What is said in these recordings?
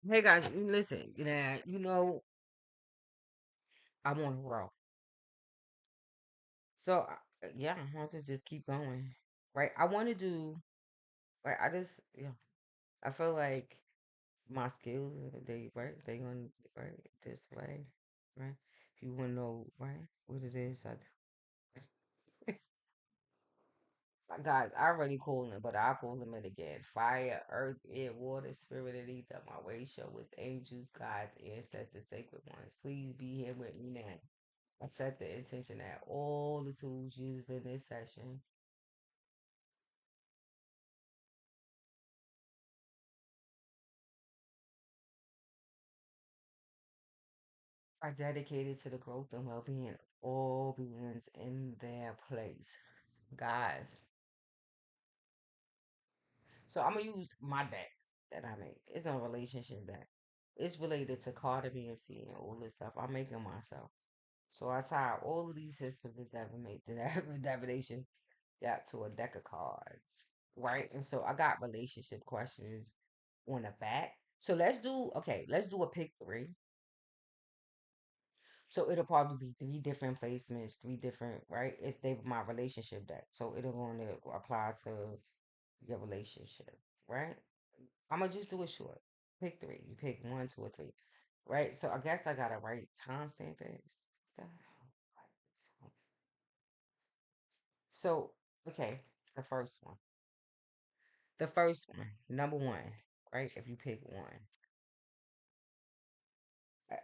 Hey guys, listen, I'm on a roll. So yeah, I want to just keep going. Right? I want to do right. I feel like my skills they gonna right this way, right? If you wanna know right what it is, guys, I already called them, but I'll call them it again. Fire, earth, air, water, spirit, and ether. My ratio with angels, gods, ancestors, sacred ones. Please be here with me now. I set the intention that all the tools used in this session are dedicated to the growth and well-being of all beings in their place. Guys, so I'm gonna use my deck that I make. It's a relationship deck. It's related to codependency and all this stuff. I'm making myself. So I tied all of these systems of divination got to a deck of cards. Right? And so I got relationship questions on the back. So let's do a pick three. So it'll probably be three different placements, three different, right? It's they my relationship deck. So it'll going to apply to your relationship, right? I'm gonna just do it short. Pick three. You pick one, two, or three. Right? So I guess I gotta write timestamp it. The hell? So, okay, the first one. The first one, number one, right? If you pick one.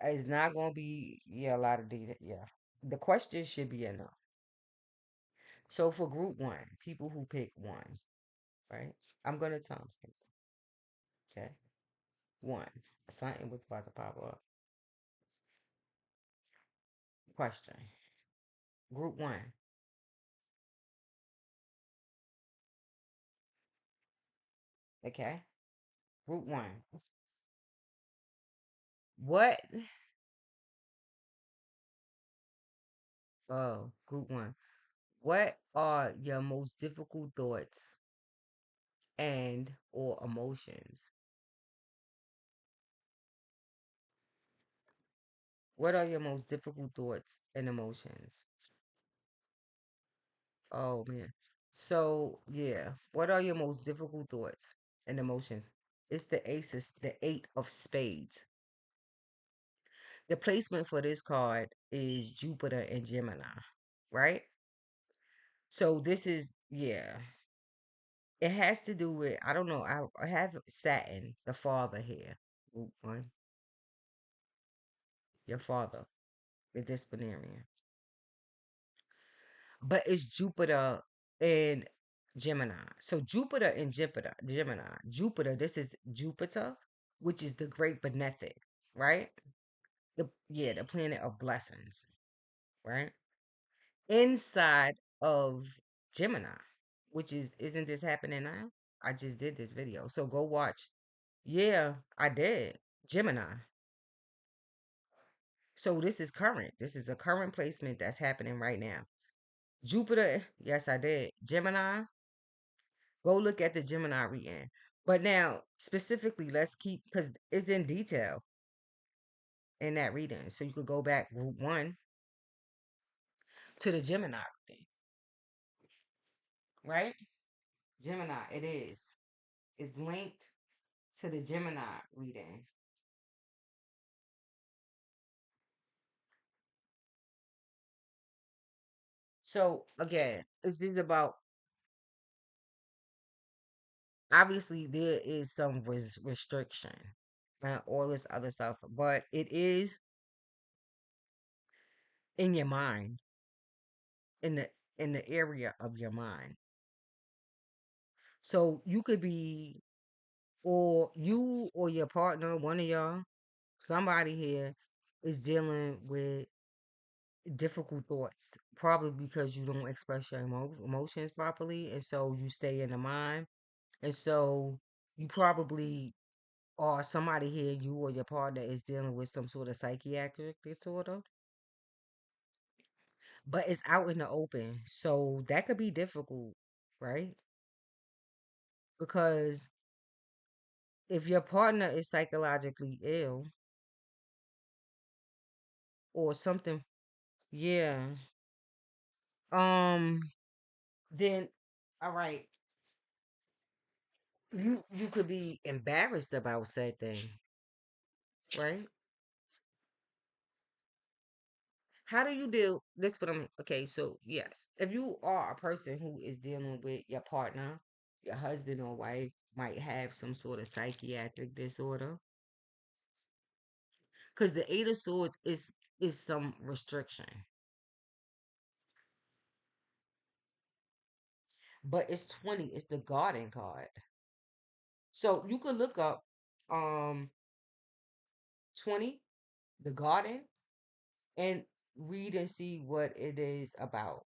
It's not gonna be a lot of data. Yeah. The question should be enough. So for group one, people who pick one, right? I'm gonna timestamp. Okay. One. Something was about to pop up. Question. Group one. Okay. Group one. What? Oh, group one. What are your most difficult thoughts and or emotions? What are your most difficult thoughts and emotions? Oh man. So yeah. What are your most difficult thoughts and emotions? It's the eight of spades. The placement for this card is Jupiter and Gemini, right? So this is yeah. It has to do with I don't know. I have Saturn, the father here. Group one, your father, the disciplinarian. But it's Jupiter and Gemini. So Jupiter and Gemini. Jupiter, this is Jupiter, which is the great benefic, right? The planet of blessings, right? Inside of Gemini, which isn't this happening now? I just did this video. So go watch. Yeah, I did. Gemini. So this is current. This is a current placement that's happening right now. Jupiter, yes, I did. Gemini, go look at the Gemini reading. But now, specifically, let's keep because it's in detail in that reading. So you could go back group one to the Gemini reading, right? Gemini, it is. It's linked to the Gemini reading. So again, it's just about obviously there is some restriction and all this other stuff, but it is in your mind, in the area of your mind. So you could be or you or your partner, one of y'all, somebody here is dealing with difficult thoughts, probably because you don't express your emotions properly, and so you stay in the mind, and so you probably or somebody here, you or your partner is dealing with some sort of psychiatric disorder, but it's out in the open, so that could be difficult, right? Because If your partner is psychologically ill or something, yeah, um, then all right, you could be embarrassed about said thing, right? How do you deal this what I'm okay, so yes. If you are a person who is dealing with your partner, your husband or wife might have some sort of psychiatric disorder. Because the Eight of Swords is some restriction. But it's 20, it's the garden card. So you could look up um 20, the garden, and read and see what it is about.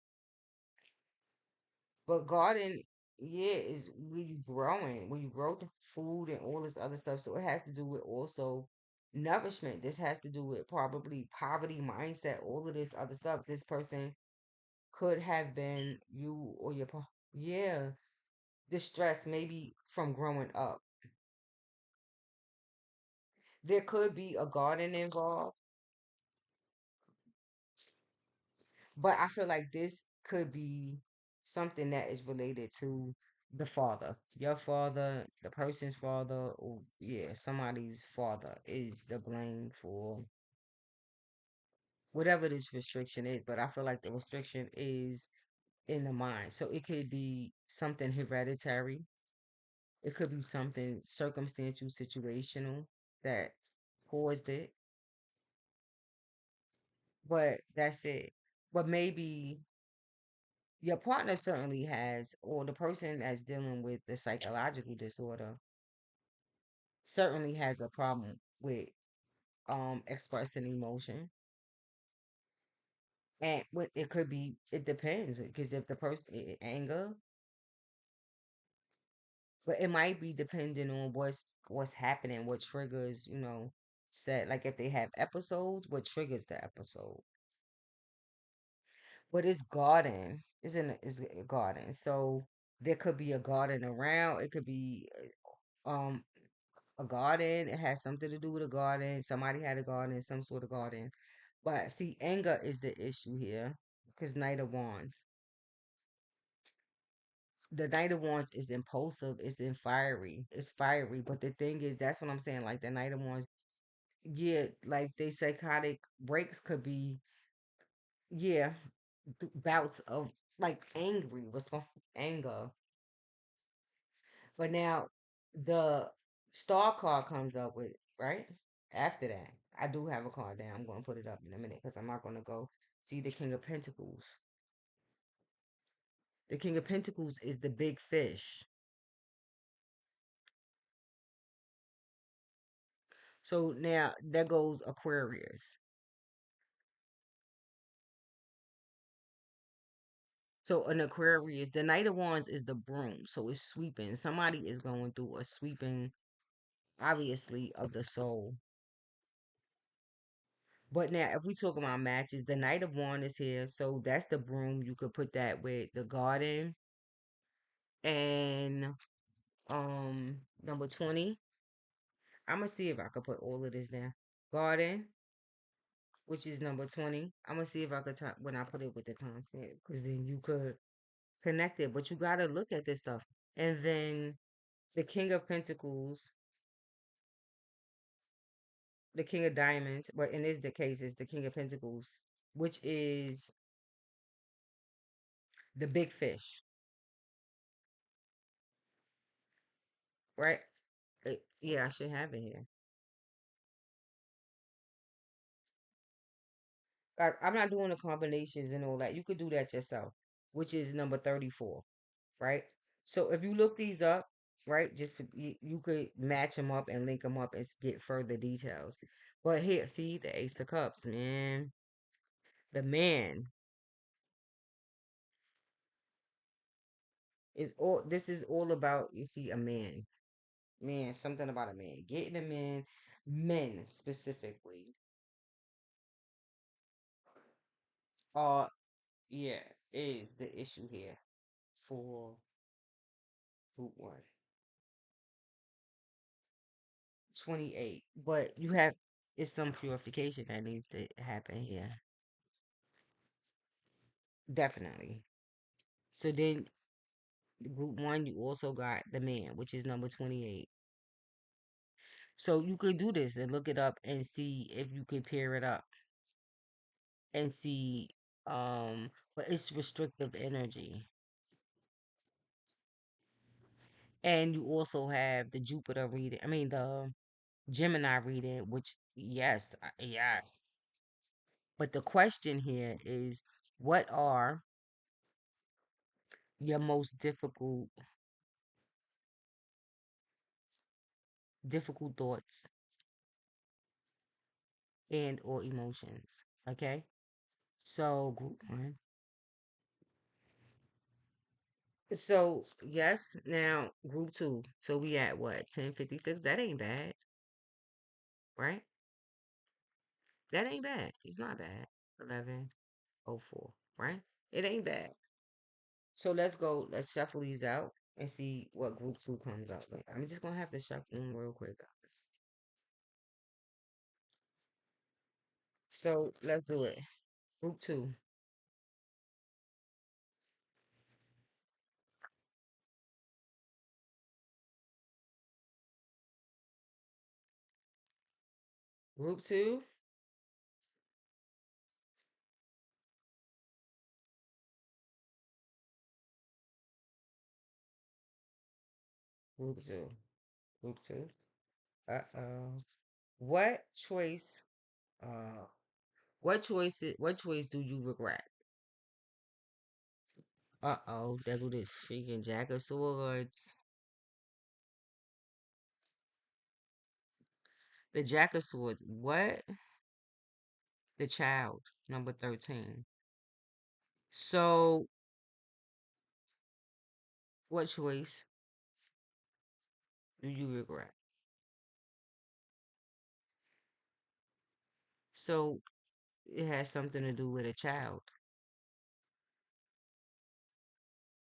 But garden, yeah, is where you growing, where you grow the food and all this other stuff. So it has to do with also nourishment. This has to do with probably poverty mindset, all of this other stuff. This person could have been you or yeah, distress maybe from growing up. There could be a garden involved, but I feel like this could be something that is related to the father. Your father, the person's father, or yeah, somebody's father is the blame for whatever this restriction is. But I feel like the restriction is in the mind. So it could be something hereditary. It could be something circumstantial, situational that caused it. But that's it. But maybe your partner certainly has, or the person that's dealing with the psychological disorder certainly has a problem with expressing emotion. And what it could be, it depends. Because if the person anger, but it might be depending on what's happening, what triggers, set like if they have episodes, what triggers the episode. But it's garden. It's a garden. So there could be a garden around. It could be um a garden. It has something to do with a garden. Somebody had a garden, some sort of garden. But see, anger is the issue here because Knight of Wands. The Knight of Wands is impulsive. It's in fiery. It's fiery. But the thing is, that's what I'm saying. Like the Knight of Wands, yeah, like they psychotic breaks could be, yeah, bouts of like angry, anger. But now the star card comes up with, right? After that, I do have a card down. I'm going to put it up in a minute because I'm not going to go see the King of Pentacles. The King of Pentacles is the big fish. So now there goes Aquarius. So an Aquarius, the Knight of Wands is the broom. So it's sweeping. Somebody is going through a sweeping, obviously, of the soul. But now, if we talk about matches, the Knight of Wands is here. So that's the broom. You could put that with the garden and number 20. I'm gonna see if I could put all of this down. Garden, which is number 20. I'm gonna see if I could time when I put it with the time stamp, because then you could connect it. But you gotta look at this stuff. And then the King of Pentacles, the King of Diamonds, but in this the case is the King of Pentacles, which is the big fish, right? Yeah, I should have it here. I'm not doing the combinations and all that. You could do that yourself, which is number 34, right? So if you look these up, right, you could match them up and link them up and get further details. But here, see the Ace of Cups, man. The man is all. This is all about. You see, a man, something about a man, getting a man, men specifically. Uh, yeah, is the issue here for Root One. 28. But you have it's some purification that needs to happen here. Definitely. So then group one, you also got the man, which is number 28. So you could do this and look it up and see if you can pair it up and see but it's restrictive energy. And you also have the Jupiter reading, I mean the Gemini reading, which yes, yes. But the question here is what are your most difficult thoughts and or emotions? Okay? So group one. So yes, now group two. So we at what, 10:56? That ain't bad, right? That ain't bad. It's not bad. 11:04, right? It ain't bad. So let's go. Let's shuffle these out and see what group two comes up with. I'm just gonna have to shuffle them real quick, guys. So let's do it. Group two. Group two. Group two. Group two. Uh-oh. What choice? Uh, what choice do you regret? Uh-oh. There go the freaking Jack of Swords. The Jack of Swords. What? The child. Number 13. So, what choice do you regret? So, it has something to do with a child.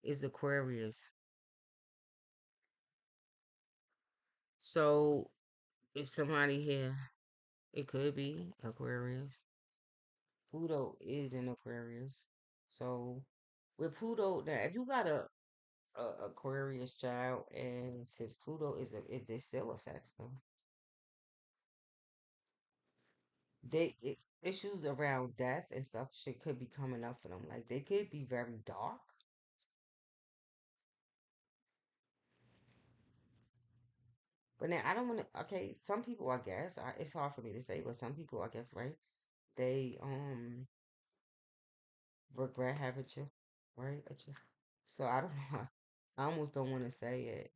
It's Aquarius. So, is somebody here? It could be Aquarius. Pluto is in Aquarius. So, with Pluto, now if you got a Aquarius child, and since Pluto is it this still affects them. Issues around death and stuff shit could be coming up for them. Like they could be very dark. But now I don't want to. Okay, some people I guess it's hard for me to say, but some people I guess right they regret having children, right? So I don't know. I almost don't want to say it,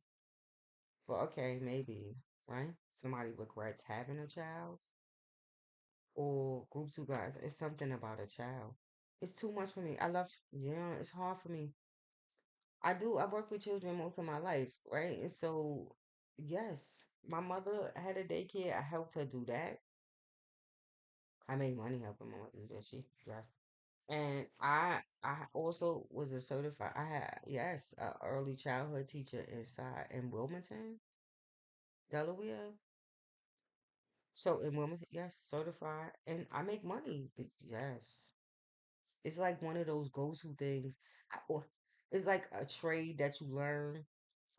but okay, maybe right. Somebody regrets having a child, or group two guys. It's something about a child. It's too much for me. Yeah, it's hard for me. I do. I work with children most of my life, right? And so, yes, my mother had a daycare. I helped her do that. I made money helping my mother do that. She drives. And I also was a certified. I had yes, a early childhood teacher inside in Wilmington, Delaware. So in Wilmington, yes, certified, and I make money. But yes, it's like one of those go-to things. Or it's like a trade that you learn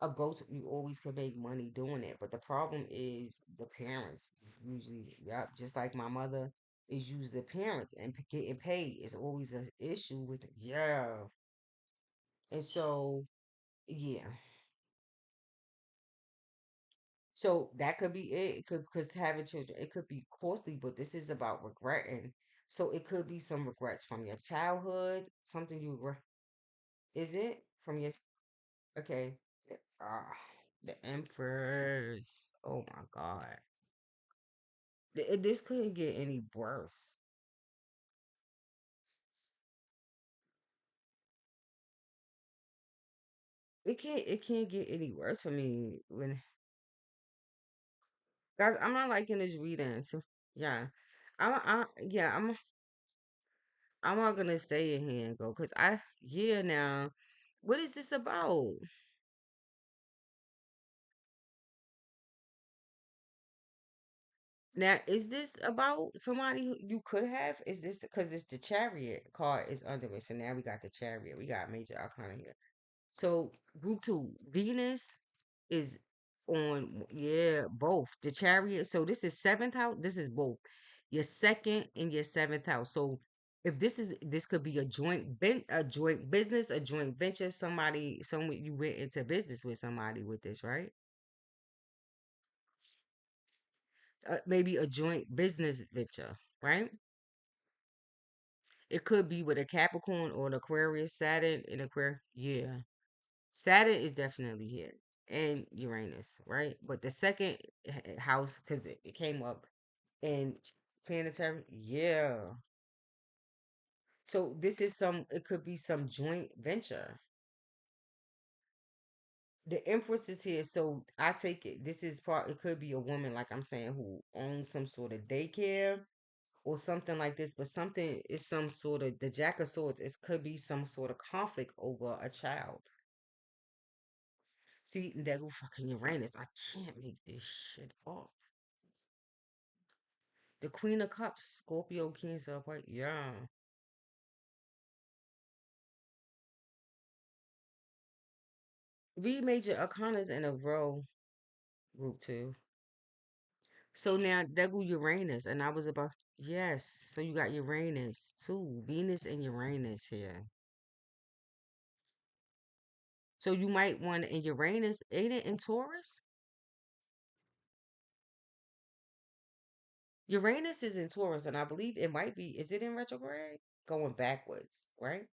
a go to you always can make money doing it. But the problem is the parents is usually yep, just like my mother is usually the parents and getting paid is always an issue with it. Yeah. And so yeah. So that could be it. It could because having children, it could be costly, but this is about regretting. So it could be some regrets from your childhood, something you regret. Is it from your okay? Ah, the emperors. Oh my God. This couldn't get any worse. It can't get any worse for me when guys I'm not liking this reading. So yeah. Yeah, I'm not gonna stay in here and go because I yeah now. What is this about? Now, is this about somebody who you could have? Is this because it's the chariot card is under it? So now we got the chariot. We got major arcana here. So group two, Venus is on, yeah, both the chariot. So this is seventh house. This is both your second and your seventh house. So if this could be a a joint business, a joint venture. Someone you went into business with somebody with this, right? Maybe a joint business venture, right? It could be with a Capricorn or an Aquarius, Saturn and Aquarius. Yeah, Saturn is definitely here, and Uranus, right? But the second house, because it came up in planetary, yeah. So this is it could be some joint venture. The Empress is here, so I take it. This is part. It could be a woman, like I'm saying, who owns some sort of daycare or something like this. But something is some sort of the Jack of Swords. It could be some sort of conflict over a child. See, that go fucking Uranus. I can't make this shit up. The Queen of Cups, Scorpio, Cancer, what? Yeah. Read major arcanas in a row, group two. So now there go Uranus, and I was about yes. So you got Uranus too, Venus and Uranus here. So you might want in Uranus, ain't it in Taurus? Uranus is in Taurus, and I believe it might be. Is it in retrograde? Going backwards, right?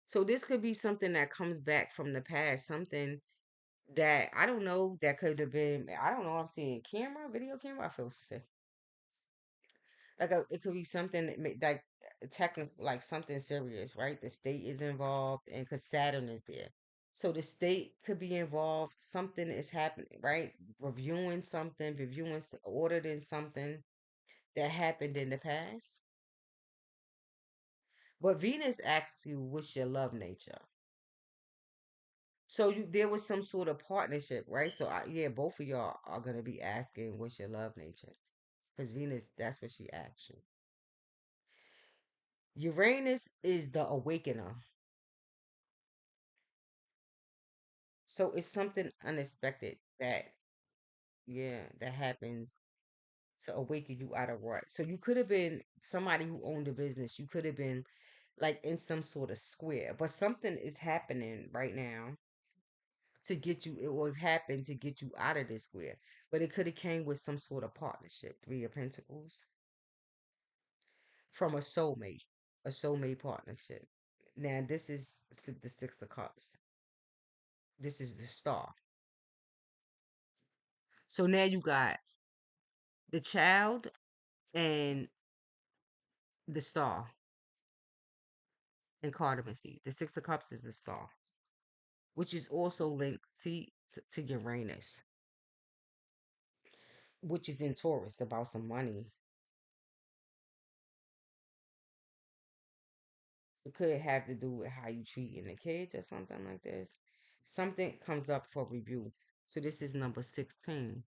So this could be something that comes back from the past, something that I don't know that could have been. I don't know. I'm seeing camera, video camera. I feel sick. Like it could be something that like technical, like something serious, right? The state is involved, and because Saturn is there, so the state could be involved. Something is happening, right? Reviewing something, auditing something that happened in the past. But Venus asks you, what's your love nature? So there was some sort of partnership, right? So yeah, both of y'all are gonna be asking, what's your love nature? Because Venus, that's what she asks you. Uranus is the awakener. So it's something unexpected that, yeah, that happens to awaken you out of rut. So you could have been somebody who owned a business. You could have been like in some sort of square, but something is happening right now to get you. It will happen to get you out of this square, but it could have came with some sort of partnership. Three of Pentacles from a soulmate partnership. Now this is the Six of Cups. This is the Star. So now you got the child and the star in Cardamancy. The Six of Cups is the star, which is also linked to Uranus, which is in Taurus about some money. It could have to do with how you treating the kids or something like this. Something comes up for review. So this is number 16.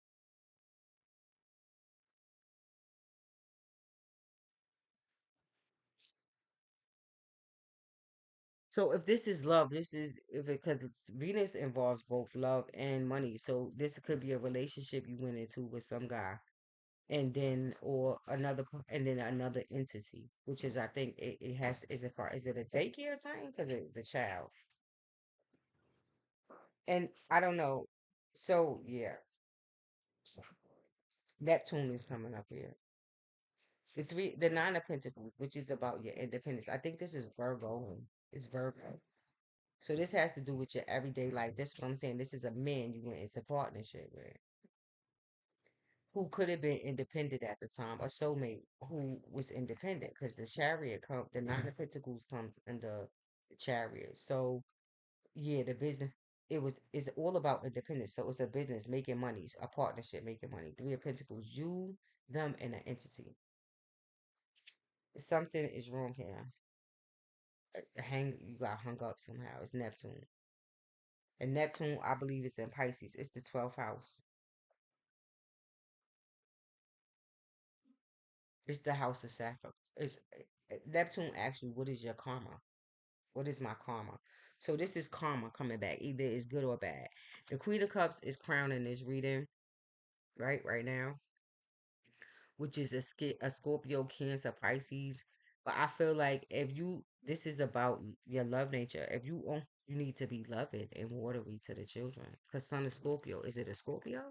So if this is love, this is if it because Venus involves both love and money. So this could be a relationship you went into with some guy and then or another and then another entity, which is I think it has is it a daycare or something because the child and I don't know. So yeah, Neptune is coming up here. The nine of Pentacles, which is about your independence. I think this is Virgo. It's Virgo. So this has to do with your everyday life. This is what I'm saying. This is a man you went into partnership with who could have been independent at the time, a soulmate who was independent because the nine of pentacles comes under the chariot. So yeah, the business it's all about independence. So it's a business making money, a partnership making money. Three of pentacles, you, them, and an entity. Something is wrong here. You got hung up somehow. It's Neptune, and Neptune I believe is in Pisces. It's the 12th house. It's the house of sacrifice. It's Neptune asks you, what is your karma? What is my karma? So this is karma coming back. Either it's good or bad. The Queen of Cups is crowning this reading, right now, which is a Scorpio, Cancer, Pisces. But I feel like if you, this is about your love nature. If you you need to be loving and watery to the children. Because Sun is Scorpio. Is it a Scorpio?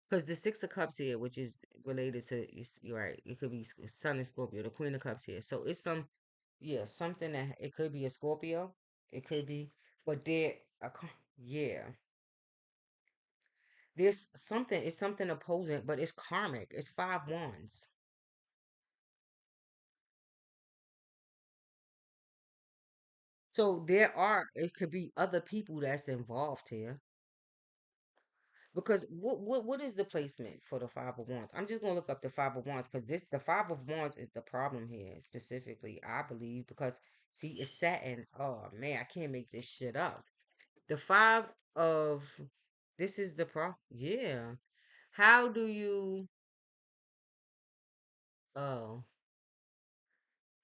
Because the Six of Cups here, which is related to, you're right, it could be Sun and Scorpio, the Queen of Cups here. So it's yeah, something that it could be a Scorpio. It could be, but yeah, there's something, it's something opposing, but it's karmic. It's five wands. So it could be other people that's involved here. Because what is the placement for the Five of Wands? I'm just gonna look up the Five of Wands because the Five of Wands is the problem here specifically, I believe, because see it's Saturn. Oh man, I can't make this shit up. The Five of this is the pro. Yeah. How do you oh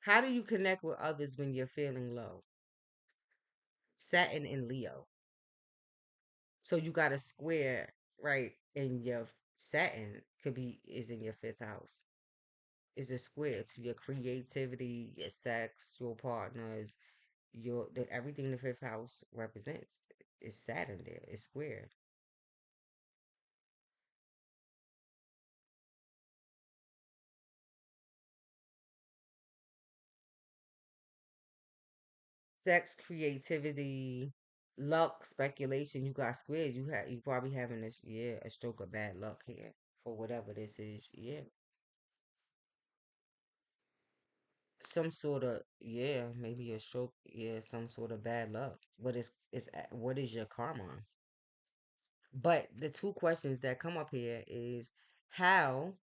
how do you connect with others when you're feeling low? Saturn in Leo. So you got a square right in your Saturn could be is in your fifth house. Is a square to your creativity, your sex, your partners, everything the fifth house represents is Saturn there. It's square. Sex, creativity, luck, speculation. You got squared. You probably having a stroke of bad luck here for whatever this is. Yeah, some sort of maybe a stroke. Yeah, some sort of bad luck. But what is your karma? But the two questions that come up here is how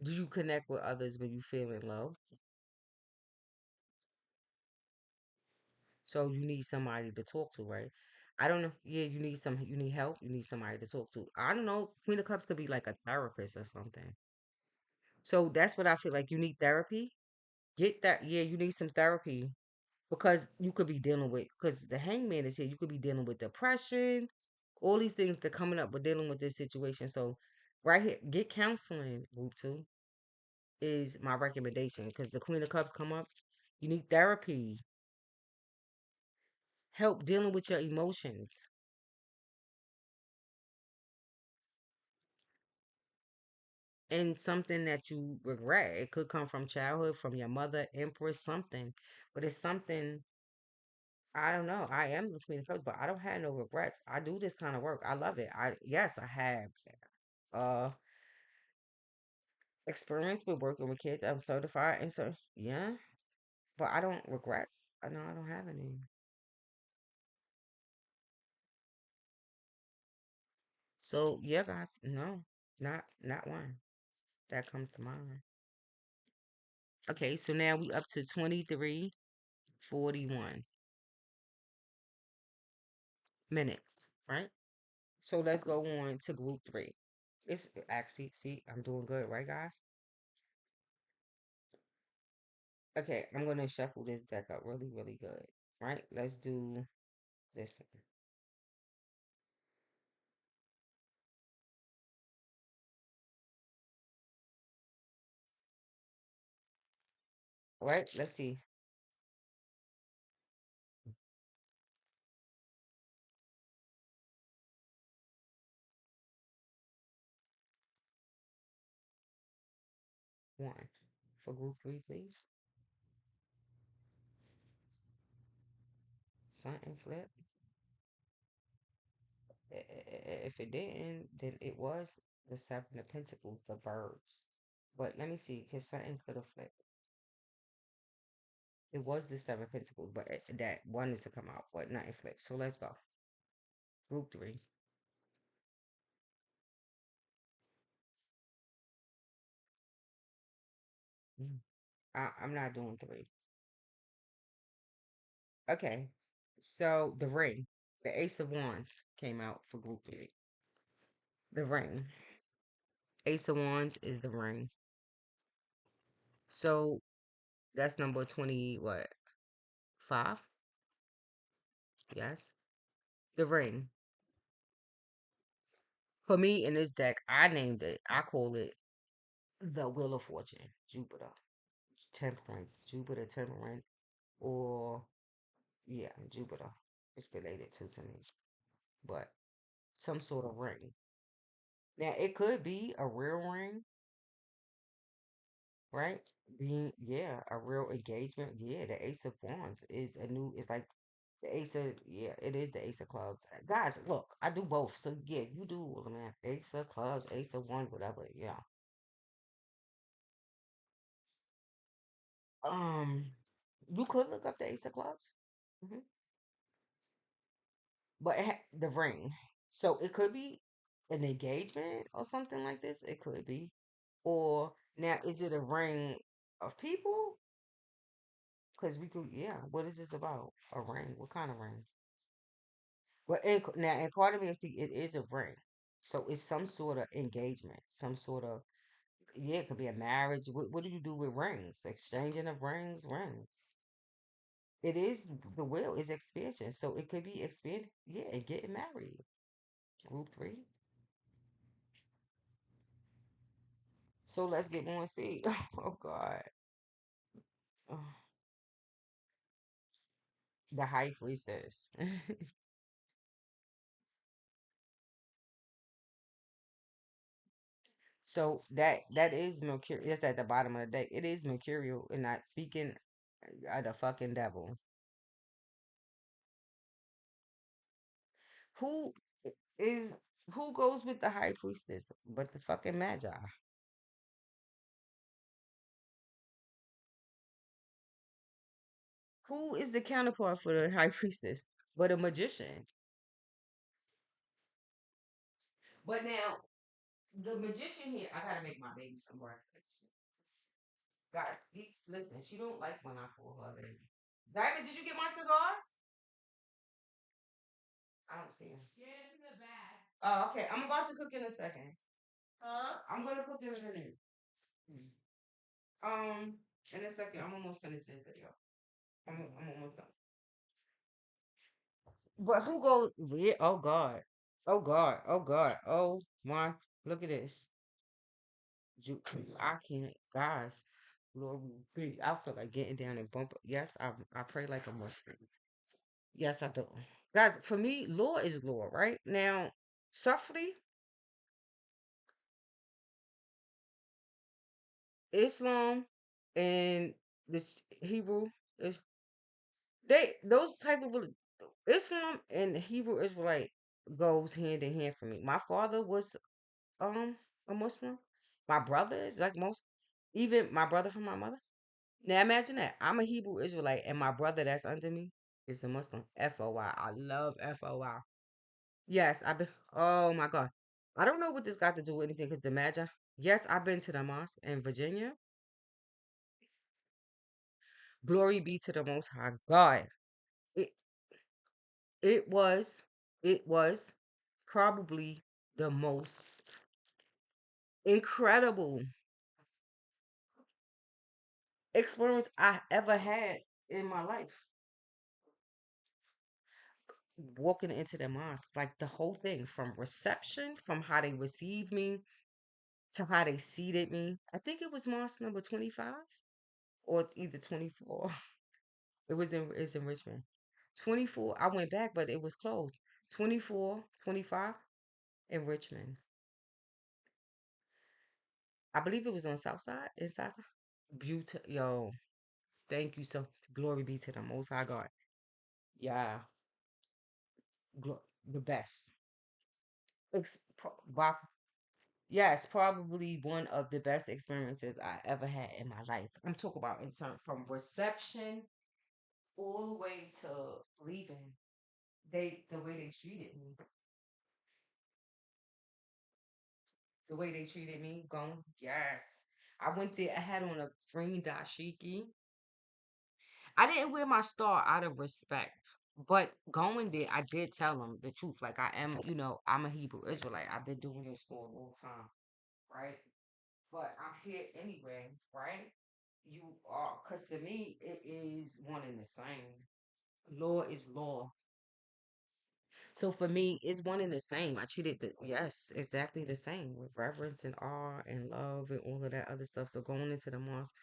do you connect with others when you feeling low? So you need somebody to talk to, right? I don't know. Yeah, you need help, you need somebody to talk to. I don't know. Queen of Cups could be like a therapist or something. So that's what I feel like. You need therapy. Get that. Yeah, you need some therapy because you could be dealing with, because the hangman is here. You could be dealing with depression, all these things that coming up with dealing with this situation. So right here, get counseling, group two is my recommendation because the Queen of Cups come up. You need therapy, help dealing with your emotions, and something that you regret. It could come from childhood, from your mother, Empress, something. But it's something, I don't know. I am the Queen of Cups, but I don't have no regrets. I do this kind of work. I love it. Yes, I have uh experience with working with kids. I'm certified and so yeah. But I don't regrets. I know I don't have any. So yeah, guys, no, not one that comes to mind. Okay, so now we up to 23:41 minutes, right? So let's go on to group three. It's actually, see, I'm doing good, right, guys? Okay, I'm gonna shuffle this deck up really, really good, right? Let's do this one, right? Let's see. One for group three, please. Something flip. If it didn't, then it was the Seven of Pentacles, the birds. But let me see, because something could have flipped. It was the Seven of Pentacles, but that wanted to come out, but nothing flipped. So let's go. Group three. Mm. I'm not doing three. Okay. So the ring. The Ace of Wands came out for group three. The ring. Ace of Wands is the ring. So that's number 20, what? Five? Yes. The ring. For me in this deck, I named it, I call it the Wheel of Fortune. Jupiter. Temperance. Jupiter, temperance. Or, yeah, Jupiter. It's related to me. But some sort of ring. Now, it could be a real ring, right? Being, yeah, a real engagement. Yeah, the Ace of Wands is a new, it's like the Ace of, yeah, it is the Ace of Clubs. Guys, look, I do both. So, yeah, you do, man. Ace of Clubs, Ace of Wands, whatever. Yeah. Um, you could look up the Ace of Clubs. Hmm. But the ring. So, it could be an engagement or something like this. It could be. Or, now, is it a ring of people? Because we could, yeah. What is this about? A ring? What kind of ring? Well, now in Carter, it is a ring, so it's some sort of engagement, some sort of, yeah. It could be a marriage. What do you do with rings? Exchanging of rings, rings. It is the will is expansion, so it could be expand. Yeah, and getting married. Group three. So let's get more and see. Oh God, Ugh. The high priestess. So that is Mercury. It's at the bottom of the deck. It is Mercurial, and not speaking of the fucking devil. Who is who goes with the high priestess but the fucking magi? Who is the counterpart for the high priestess but a magician? But now the magician here, I gotta make my baby some breakfast. God, listen, she don't like when I call her baby. Diamond, did you get my cigars? I don't see them. Oh, okay. I'm about to cook in a second. Huh? I'm gonna cook in a minute. In a second, I'm almost finished this video. I'm almost done. But who goes? Yeah, oh God, oh God, oh God, oh my! Look at this. I can't, guys. Lord, I feel like getting down and bump. Yes, I pray like a Muslim. Yes, I do. Guys, for me, law is law, right? Now, Sufri, Islam, and this Hebrew is they those type of Islam and Hebrew Israelite goes hand in hand for me. My father was um a Muslim. My brother is like most, even my brother from my mother. Now imagine that. I'm a Hebrew Israelite and my brother that's under me is a Muslim. FOI. I love FOI. Yes, I've been, oh my God. I don't know what this got to do with anything because the Magi. Yes, I've been to the mosque in Virginia. Glory be to the most high God. It it was it was probably the most incredible experience I ever had in my life. Walking into the mosque, like the whole thing from reception, from how they received me to how they seated me. I think it was mosque number 25 or either 24. It's in Richmond. 24. I went back, but it was closed. 24, 25 in Richmond. I believe it was on South Side, in South Side. Beautiful. Yo, thank you so. Glory be to the Most High God. Yeah, the best. By yes, probably one of the best experiences I ever had in my life. I'm talking about in terms from reception all the way to leaving. The way they treated me, the way they treated me, going, yes. I went there. I had on a green dashiki. I didn't wear my star out of respect. But going there, I did tell them the truth. Like I am, I'm a Hebrew Israelite. I've been doing this for a long time, right? But I'm here anyway, right? You are, because to me, it is one and the same. Law is law. So for me, it's one and the same. I treated the yes, exactly the same with reverence and awe and love and all of that other stuff. So going into the mosque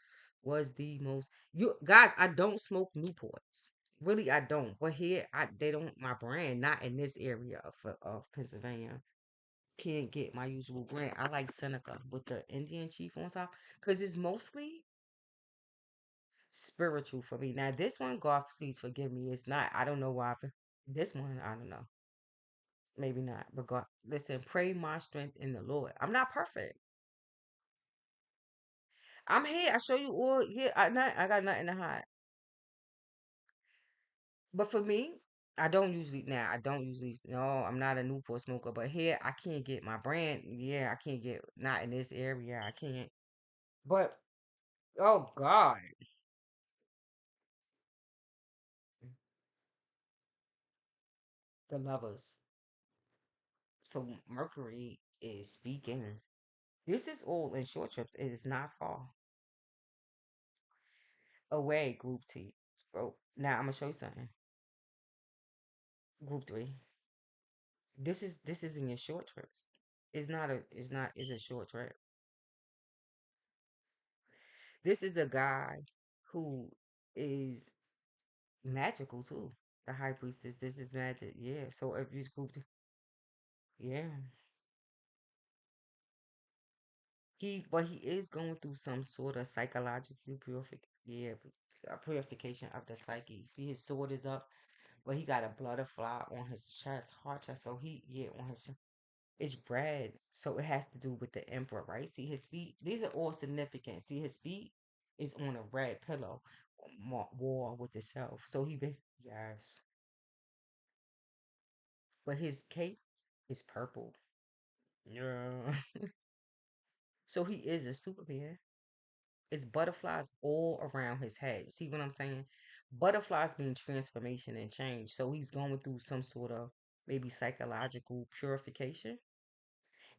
was the most you guys, I don't smoke Newports. Really, I don't. But here I they don't my brand, not in this area of Pennsylvania. Can't get my usual brand. I like Seneca with the Indian chief on top. Cause it's mostly spiritual for me. Now this one, God, please forgive me. It's not. I don't know why. This one, I don't know. Maybe not. But God, listen, pray my strength in the Lord. I'm not perfect. I'm here. I show you all here. I got nothing to hide. But for me, I don't usually no, I'm not a Newport smoker, but here I can't get my brand. Yeah, I can't get not in this area. I can't. But oh God, the lovers. So Mercury is speaking. This is all in short trips. It is not far away. Group T. Oh, now I'm gonna show you something. Group three. This is in your short trips. It's a short trip. This is a guy who is magical too. The high priestess. This is magic. Yeah. So if you group, yeah, but he is going through some sort of psychological purification of the psyche. See, his sword is up, but he got a butterfly on his chest, heart chest. So on his it's red, so it has to do with the emperor, right? See his feet. These are all significant. See his feet is on a red pillow, wall with itself. So he been yes, but his cape is purple. Yeah. So he is a Superman. It's butterflies all around his head. See what I'm saying? Butterflies mean transformation and change. So he's going through some sort of maybe psychological purification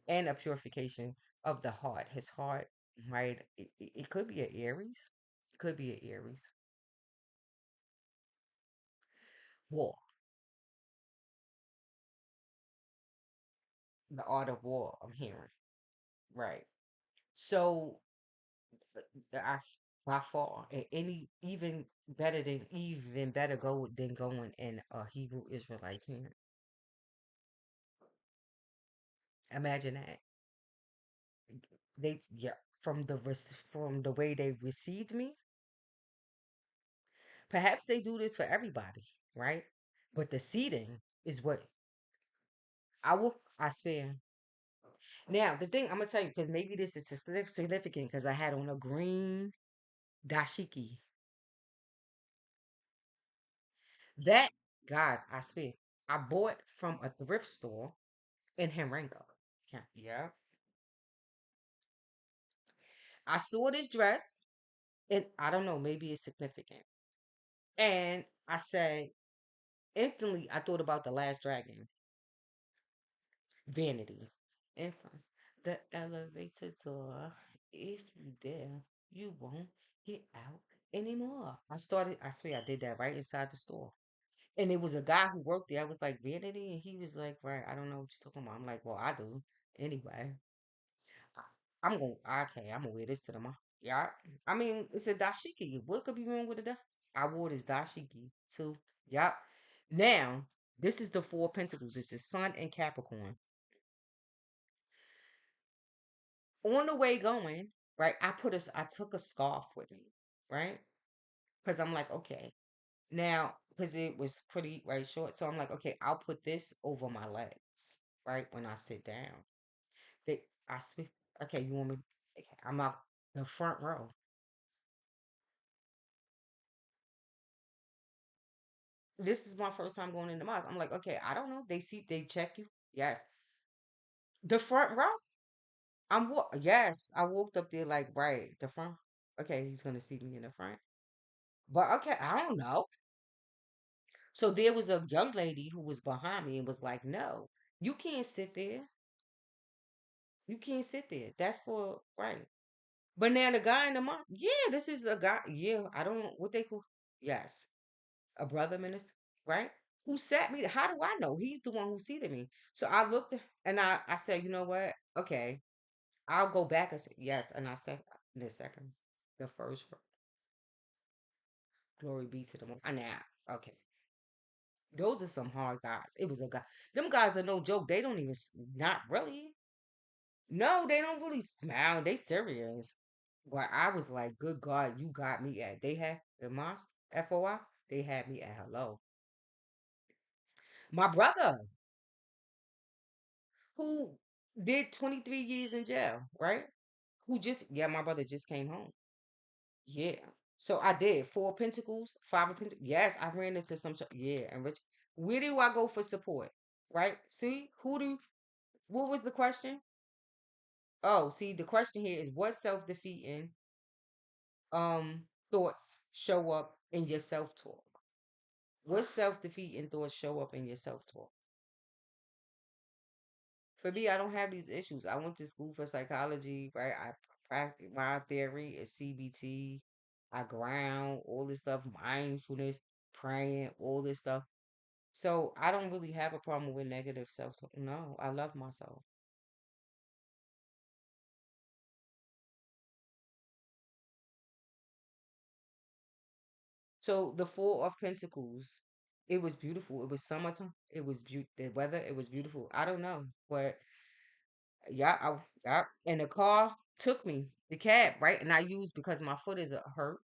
and a purification of the heart. His heart, right? It could be an Aries. Could be an Aries. War. The art of war, I'm hearing. Right. So I by far any even better go than going in a Hebrew Israelite camp. Imagine that. They yeah from the way they received me. Perhaps they do this for everybody, right? But the seating is what I swear. Now the thing I'm gonna tell you because maybe this is significant because I had on a green dashiki. That guys, I swear, I bought from a thrift store in Henrenco. Yeah. I saw this dress and I don't know, maybe it's significant. And I said, instantly, I thought about the last dragon, vanity. And so, the elevator door, if you dare, you won't get out anymore. I swear I did that right inside the store. And it was a guy who worked there. I was like, vanity? And he was like, right, I don't know what you're talking about. I'm like, well, I do. Anyway, I'm gonna wear this to the mall. Yeah. I mean, it's a dashiki. What could be wrong with it? I wore this dashiki too. Yep. Now, this is the Four of Pentacles. This is Sun and Capricorn. On the way going, right? I took a scarf with me, right? Because I'm like, okay, now because it was pretty right short, so I'm like, okay, I'll put this over my legs, right? When I sit down, I speak. Okay, you want me? Okay, I'm out the front row. This is my first time going in the mosque. I'm like, okay, I don't know. They check you. Yes, the front row. Yes, I walked up there like right the front. Okay, he's gonna see me in the front. But okay, I don't know. So there was a young lady who was behind me and was like, "No, you can't sit there. You can't sit there. That's for right." But now the guy in the mom, yeah, this is a guy. Yeah, I don't know what they call. Yes, a brother minister, right? Who sat me? How do I know? He's the one who seated me. So I looked and I said, you know what? Okay, I'll go back and say yes. And I said the second, the first, glory be to the Lord. Now, okay, those are some hard guys. It was a guy. Them guys are no joke. They don't even not really. No, they don't really smile. They serious. But I was like, good God, you got me at. They had the mosque, FOI. They had me at hello. My brother, who did 23 years in jail, right? Who just, yeah, my brother just came home. Yeah. So I did 4 pentacles, 5 of pentacles. Yes, I ran into some, yeah. And Rich, where do I go for support? Right? See, what was the question? Oh, see, the question here is what self-defeating thoughts show up in your self-talk? What self-defeating thoughts show up in your self-talk? For me, I don't have these issues. I went to school for psychology, right? I practice my theory is CBT. I ground all this stuff, mindfulness, praying, all this stuff. So I don't really have a problem with negative self-talk. No, I love myself. So the Four of Pentacles, it was beautiful. It was summertime. It was the weather. It was beautiful. I don't know, but yeah, yeah. And the car took me, the cab, right? And I used because my foot is hurt.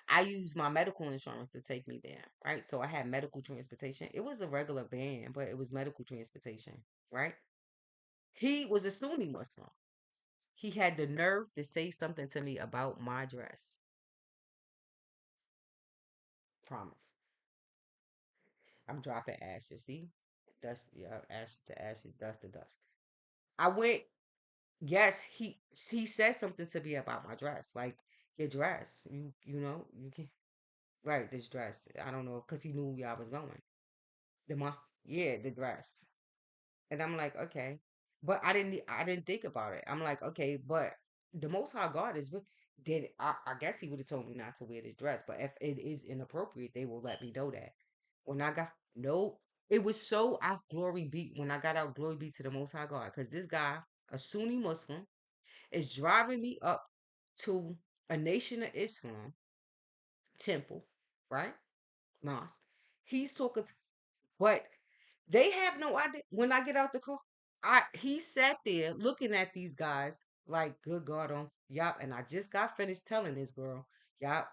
I used my medical insurance to take me there, right? So I had medical transportation. It was a regular van, but it was medical transportation, right? He was a Sunni Muslim. He had the nerve to say something to me about my dress. Promise. I'm dropping ashes. See? Dust, yeah, ashes to ashes, dust to dust. I went, yes, he said something to me about my dress. Like, your dress. You know, you can right, this dress. I don't know, because he knew where I was going. The yeah, the dress. And I'm like, okay. But I didn't think about it. I'm like, okay, but the most high God is did I guess he would have told me not to wear this dress, but if it is inappropriate, they will let me know that. When I got nope. It was so I glory be when I got out, glory be to the most high God. Because this guy, a Sunni Muslim, is driving me up to a Nation of Islam temple, right? Mosque. He's talking but they have no idea. When I get out the car, he sat there looking at these guys like, good God, on yup. And I just got finished telling this girl, yup.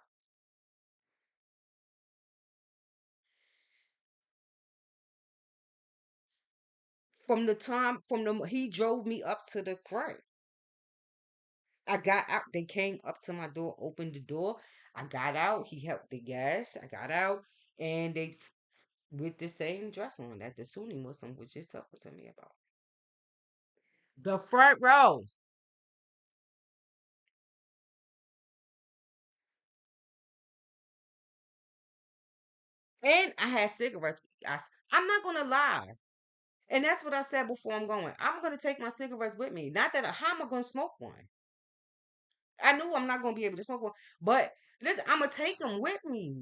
From the he drove me up to the front. I got out. They came up to my door, opened the door. I got out. He helped the gas. I got out, and they with the same dress on that the Sunni Muslim was just talking to me about. The front row. And I had cigarettes. I'm not gonna lie. And that's what I said before I'm going. I'm going to take my cigarettes with me. Not that, how am I going to smoke one? I knew I'm not going to be able to smoke one. But listen, I'm going to take them with me.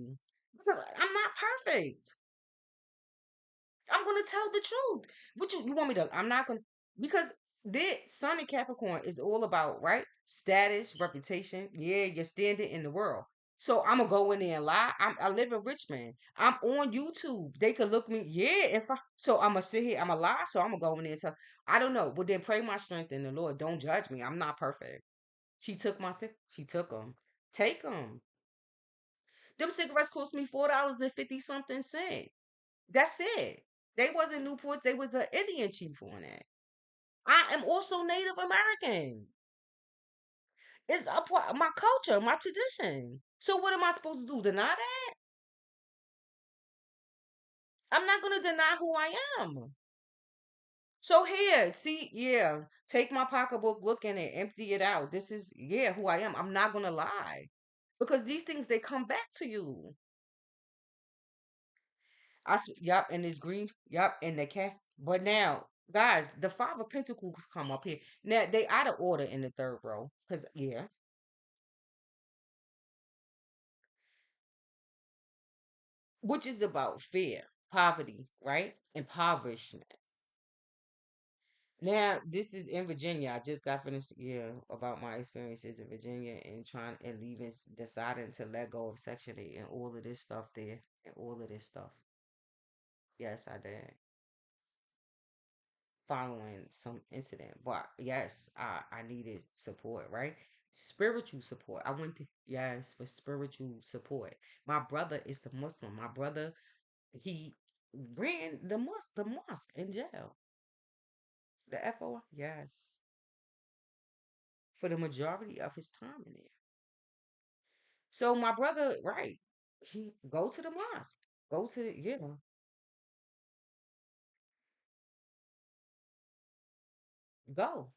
Because I'm not perfect. I'm going to tell the truth. What you want me to, I'm not going to, because this Sun and Capricorn is all about, right? Status, reputation. Yeah, you're standing in the world. So I'm gonna go in there and lie. I live in Richmond. I'm on YouTube. They could look me. Yeah, if I so I'm gonna sit here. I'm gonna lie. So I'm gonna go in there and tell. I don't know, but then pray my strength in the Lord. Don't judge me. I'm not perfect. She took my sick. She took them. Take them. Them cigarettes cost me $4.50 something. That's it. They wasn't Newports. They was an Indian chief on it. I am also Native American. It's a part of my culture, my tradition. So what am I supposed to do? Deny that? I'm not gonna deny who I am. So here, see, yeah, take my pocketbook, look in it, empty it out. This is, yeah, who I am. I'm not gonna lie. Because these things they come back to you. Yup, and this green, yup, and the cat. But now, guys, the Five of Pentacles come up here. Now they out of order in the third row, cause yeah, which is about fear, poverty, right, impoverishment. Now this is in Virginia. I just got finished, yeah, about my experiences in Virginia and trying and leaving, deciding to let go of Section 8 and all of this stuff there and all of this stuff. Yes, I did. Following some incident. But yes, I needed support, right? Spiritual support. I went to, yes, for spiritual support. My brother is a Muslim. My brother, he ran the mosque in jail. The FOI, yes, for the majority of his time in there. So my brother, right, he go to the mosque, go to, go.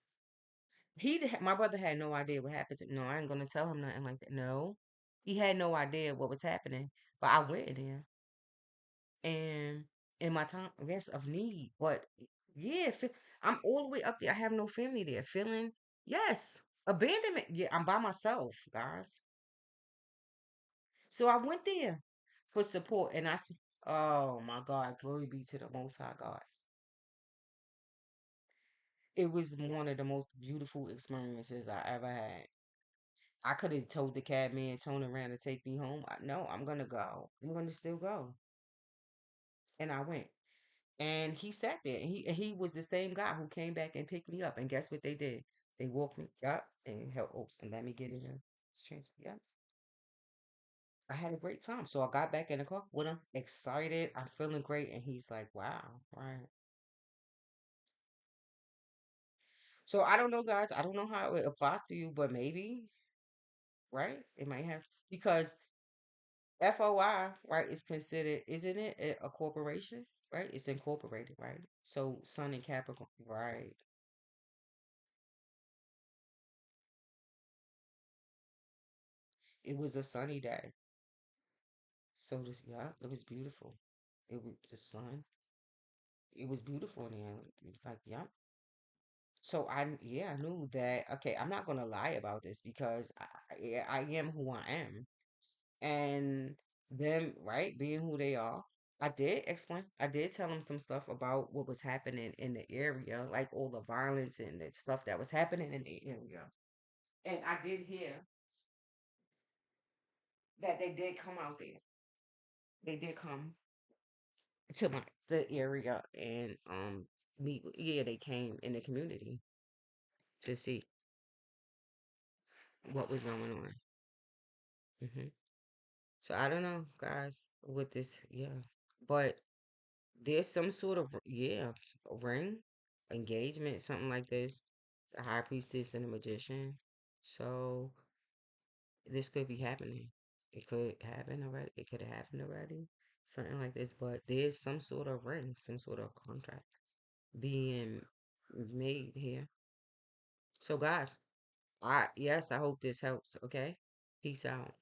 My brother had no idea what happened to. No, I ain't gonna tell him nothing like that. No, he had no idea what was happening. But I went there, and in my time, I guess, of need. But yeah, I'm all the way up there. I have no family there. Feeling yes, abandonment. Yeah, I'm by myself, guys. So I went there for support, and oh my God, glory be to the Most High God. It was one of the most beautiful experiences I ever had. I could have told the cab man, turn around and take me home. No, I'm gonna go. I'm gonna still go. And I went. And he sat there, and he was the same guy who came back and picked me up. And guess what they did? They woke me up and helped and let me get in the exchange. Yeah. I had a great time. So I got back in the car with him, excited. I'm feeling great. And he's like, wow, right. So I don't know, guys. I don't know how it applies to you, but maybe, right? It might have because FOI, right, is considered, isn't it a corporation? Right? It's incorporated, right? So Sun and Capricorn, right? It was a sunny day. So this, yeah, it was beautiful. It was the sun. It was beautiful in there. Like, yeah. So yeah, I knew that. Okay, I'm not gonna lie about this because yeah, I am who I am, and them, right, being who they are. I did explain. I did tell them some stuff about what was happening in the area, like all the violence and the stuff that was happening in the area. And I did hear that they did come out there. They did come to the area and meet. Yeah, they came in the community to see what was going on. Hmm. So I don't know, guys, with this. Yeah, but there's some sort of ring engagement, something like this. The high priestess and the magician. So this could be happening. It could happen already. It could have happened already. Something like this. But there's some sort of ring, some sort of contract being made here. So guys, I hope this helps. Okay, peace out.